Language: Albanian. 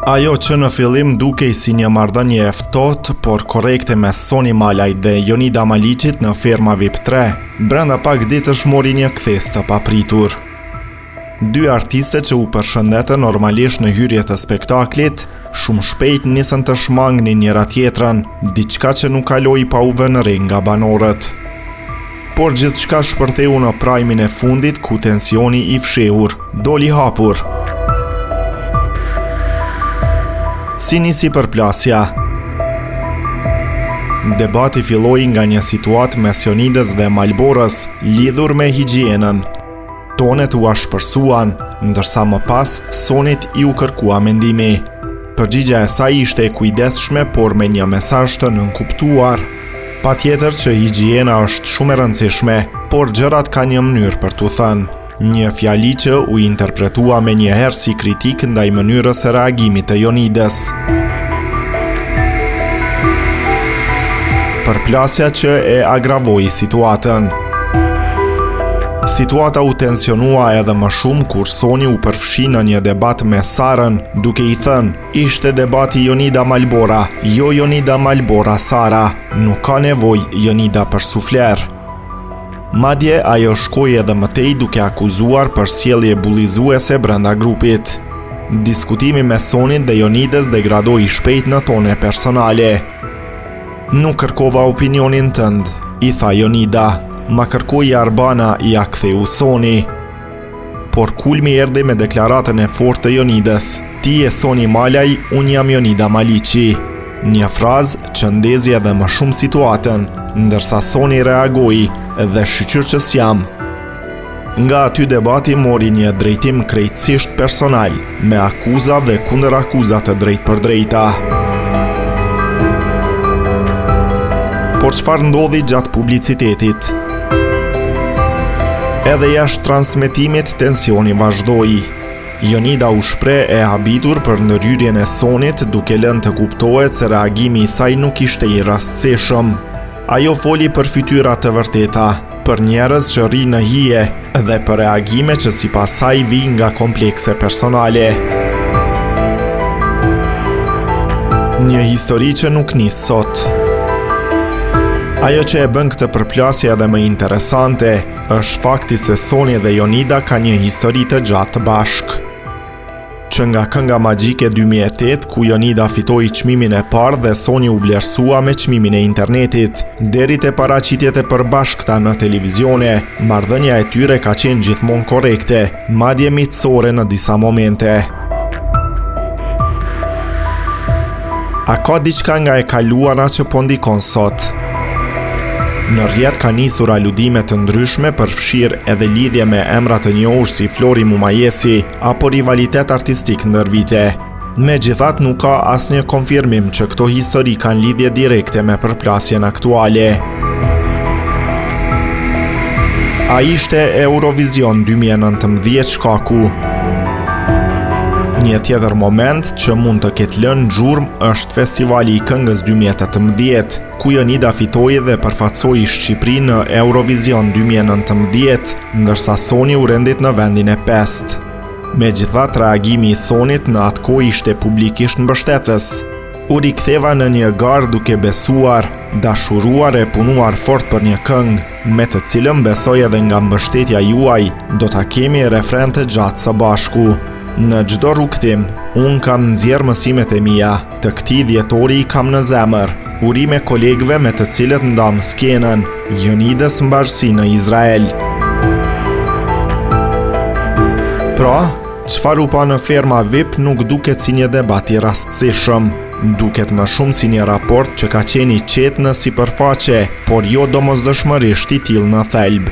Ajo që në fillim dukej si një marrëdhënie e ftohtë, por korrekte mes Soni Malaj dhe Jonida Maliqit në ferma VIP 3, brenda pak ditësh mori një kthes të papritur. Dy artiste që u përshëndetën normalisht në hyrje të spektaklit, shumë shpejt nisën të shmangnin njëra tjetrën, diçka që nuk kaloi pa u vënë re nga banorët. Por gjithçka shpërtheu në prajmin e fundit ku tensioni i fshehur doli hapur. Si nisi përplasja. Debati filloi nga një situatë mes Jonidës dhe Malborës lidhur me higjienën. Tonet u ashpërsuan, ndërsa më pas Sonit i u kërkua mendimi. Përgjigja e saj ishte e kujdesshme, por me një mesazh të nënkuptuar. Patjetër që higjiena është shumë e rëndësishme, por gjërat ka një mënyrë për t'u thënë. Një fjali që u interpretua me njëherë si kritik ndaj mënyrës së reagimit të Jonidës. Përplasja që e agravoi situatën. Situata u tensionua edhe më shumë kur Soni u përfshi në një debat me Sarën, duke i thënë: "Ishte debati Jonida Malbora, jo Jonida Malbora Sara, nuk ka nevojë Jonida për sufler." Madje ajo shkoi edhe më tej duke akuzuar për sjellje bullizuese brenda grupit. Diskutimi me Sonin dhe Jonidës degradoi shpejt në tone personale. "Nuk kërkova opinionin tënd," i tha Jonida. "Ma kërkoi Arbana," ja ktheu Soni. Por kulmi erdhi me deklaratën e fortë të Jonidës: "Ti je Soni Malaj, unë jam Jonida Maliqi." Një frazë që ndezi edhe më shumë situatën, ndërsa Soni reagoi: "Dhe shqyr që s'jam." Nga aty debati mori një drejtim krejtësisht personal, me akuza dhe kundër akuza të drejtë për drejta. Por çfarë ndodhi gjatë publicitetit? Edhe jashtë transmetimit tensioni vazhdoi. Jonida u shpreh e habitur për ndërhyrjen e Sonit, duke lënë të kuptohet se reagimi i saj nuk ishte i rastësishëm. Ajo foli për fytyra të vërteta, për njerëz që rrinë në hije dhe për reagime që sipas saj vijnë nga komplekse personale. Një histori që nuk nis sot. Ajo që e bën këtë përplasje edhe më interesante është fakti se Soni dhe Jonida ka një histori të gjatë bashkë. Që nga kënga magjike 2008, ku Jonida fitoi çmimin e parë dhe Soni u vlerësua me çmimin e internetit, deri te paraqitjet e përbashkëta në televizione, marrëdhënia e tyre ka qenë gjithmonë korrekte, madje miqësore në disa momente. A ka diçka nga e kaluara që po ndikon sot? Në rrjet ka nisur aludime të ndryshme për fshirë edhe lidhje me emra të njohur si Flori Mumajesi apo rivalitet artistik ndër vite. Megjithatë nuk ka asnjë konfirmim që këto histori kanë lidhje direkte me përplasjen aktuale. A ishte Eurovision 2019 shkaku? Një tjetër moment që mund të ketë lënë gjurmë është Festivali i Këngës 2018, ku Jonida fitoi dhe përfaqësoi Shqipërinë në Eurovision 2019, ndërsa Soni u rendit në vendin e 5. Megjithatë, reagimi i Sonit në atë kohë ishte publikisht mbështetës. "U riktheva në një garë duke besuar, dashuruar e punuar fort për një këngë, me të cilën besoj edhe nga mbështetja juaj, do ta kemi refren të gjatë së bashku. Në çdo rrugtim, unë kam nxjerrë mësimet e mia, të këtij dhjetori i kam në zemër, urime kolegëve me të cilët ndam skenën, Jonidës mbarësi në Izrael." Pra, çfarë u pa në ferma VIP nuk duket si një debat i rastësishëm, duket më shumë si një raport që ka qenë i qetë në sipërfaqe, por jo domosdoshmërisht i tillë në thelb.